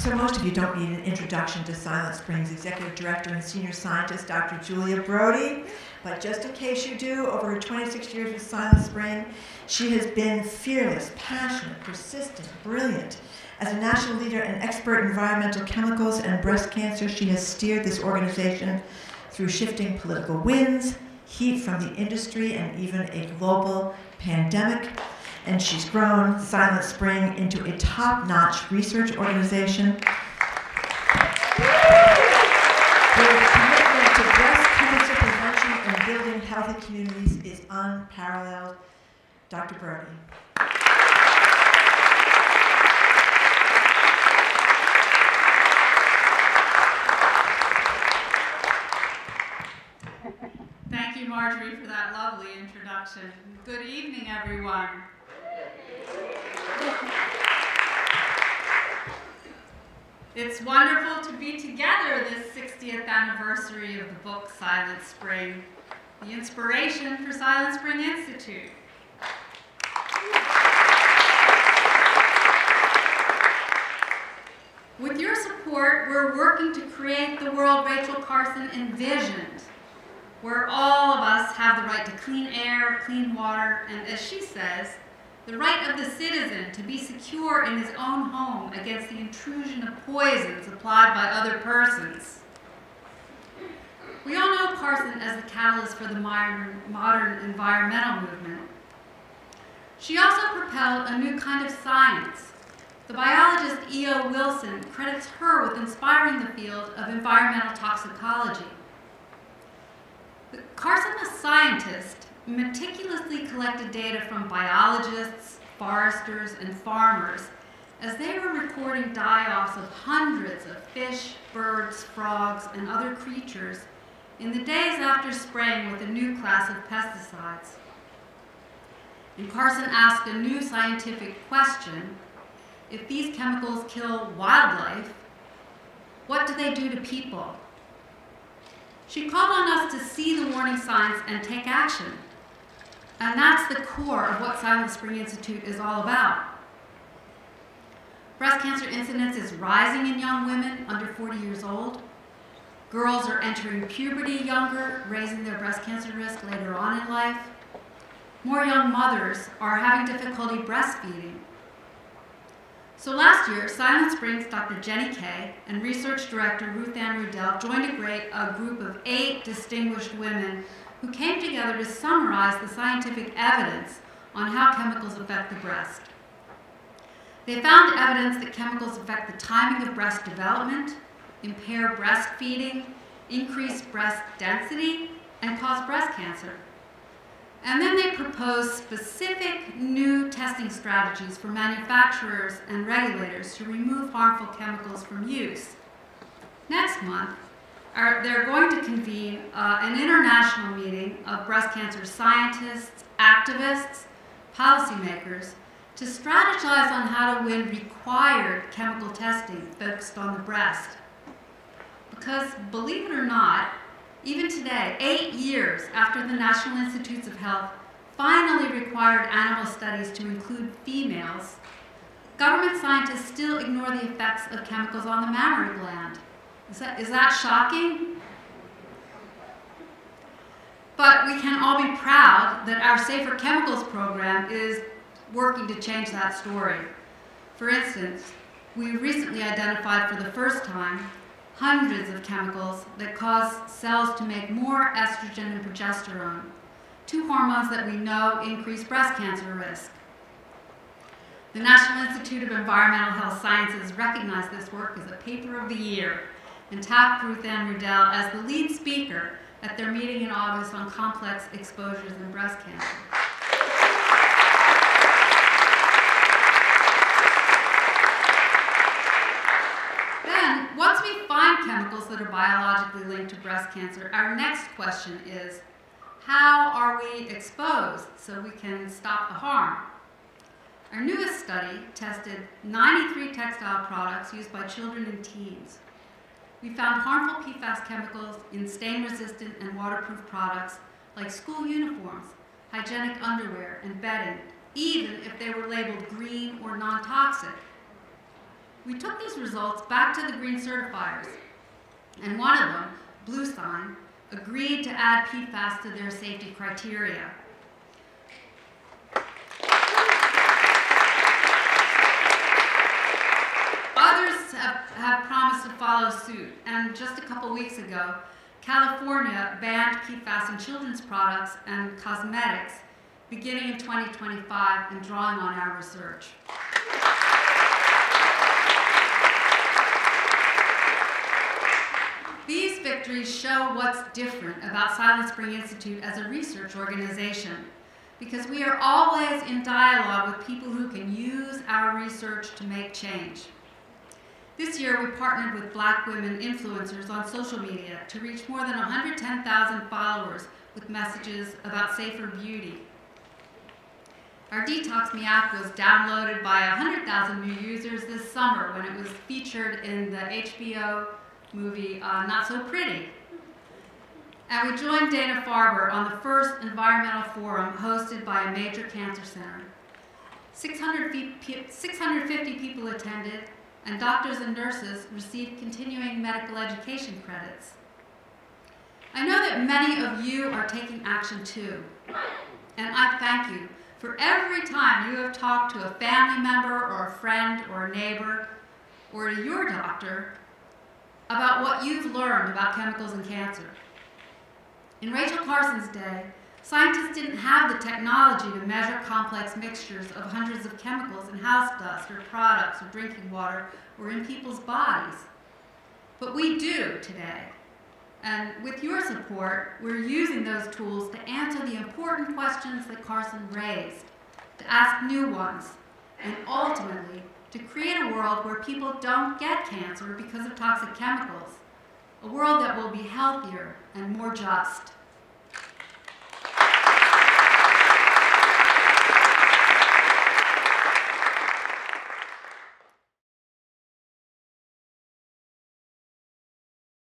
So most of you don't need an introduction to Silent Spring's Executive Director and Senior Scientist, Dr. Julia Brody. But just in case you do, over her 26 years with Silent Spring, she has been fearless, passionate, persistent, brilliant. As a national leader and expert in environmental chemicals and breast cancer, she has steered this organization through shifting political winds, heat from the industry, and even a global pandemic. And she's grown Silent Spring into a top-notch research organization. Her commitment to breast cancer prevention and building healthy communities is unparalleled. Dr. Brody. Thank you, Margery, for that lovely introduction. Good evening, everyone. It's wonderful to be together this 60th anniversary of the book Silent Spring, the inspiration for Silent Spring Institute. With your support, we're working to create the world Rachel Carson envisioned, where all of us have the right to clean air, clean water, and as she says, the right of the citizen to be secure in his own home against the intrusion of poisons applied by other persons. We all know Carson as the catalyst for the modern environmental movement. She also propelled a new kind of science. The biologist E.O. Wilson credits her with inspiring the field of environmental toxicology. Carson, a scientist, meticulously collected data from biologists, foresters, and farmers as they were recording die-offs of hundreds of fish, birds, frogs, and other creatures in the days after spraying with a new class of pesticides. And Carson asked a new scientific question: if these chemicals kill wildlife, what do they do to people? She called on us to see the warning signs and take action. And that's the core of what Silent Spring Institute is all about. Breast cancer incidence is rising in young women under 40 years old. Girls are entering puberty younger, raising their breast cancer risk later on in life. More young mothers are having difficulty breastfeeding. So last year, Silent Spring's Dr. Jenny Kay and research director Ruth Ann Rudell joined a group of 8 distinguished women who came together to summarize the scientific evidence on how chemicals affect the breast. They found evidence that chemicals affect the timing of breast development, impair breastfeeding, increase breast density, and cause breast cancer. And then they proposed specific new testing strategies for manufacturers and regulators to remove harmful chemicals from use. Next month, they're going to convene an international meeting of breast cancer scientists, activists, policymakers to strategize on how to win required chemical testing focused on the breast. Because, believe it or not, even today, 8 years after the National Institutes of Health finally required animal studies to include females, government scientists still ignore the effects of chemicals on the mammary gland. Is that shocking? But we can all be proud that our Safer Chemicals program is working to change that story. For instance, we recently identified for the first time hundreds of chemicals that cause cells to make more estrogen and progesterone, 2 hormones that we know increase breast cancer risk. The National Institute of Environmental Health Sciences recognized this work as a paper of the year and tapped Ruth Ann Rudell as the lead speaker at their meeting in August on complex exposures in breast cancer. Then, once we find chemicals that are biologically linked to breast cancer, our next question is, how are we exposed so we can stop the harm? Our newest study tested 93 textile products used by children and teens. We found harmful PFAS chemicals in stain-resistant and waterproof products like school uniforms, hygienic underwear, and bedding, even if they were labeled green or non-toxic. we took these results back to the green certifiers, and one of them, Blue Sign, agreed to add PFAS to their safety criteria. Others have promised to follow suit, and just a couple weeks ago, California banned PFAS in children's products and cosmetics beginning in 2025 and drawing on our research. These victories show what's different about Silent Spring Institute as a research organization, because we are always in dialogue with people who can use our research to make change. This year, we partnered with Black women influencers on social media to reach more than 110,000 followers with messages about safer beauty. Our Detox Me app was downloaded by 100,000 new users this summer when it was featured in the HBO movie Not So Pretty. And we joined Dana-Farber on the first environmental forum hosted by a major cancer center. 650 people attended, and doctors and nurses received continuing medical education credits. I know that many of you are taking action too, and I thank you for every time you have talked to a family member or a friend or a neighbor or to your doctor about what you've learned about chemicals and cancer. In Rachel Carson's day, scientists didn't have the technology to measure complex mixtures of hundreds of chemicals in house dust or products or drinking water or in people's bodies. But we do today. And with your support, we're using those tools to answer the important questions that Carson raised, to ask new ones, and ultimately to create a world where people don't get cancer because of toxic chemicals, a world that will be healthier and more just.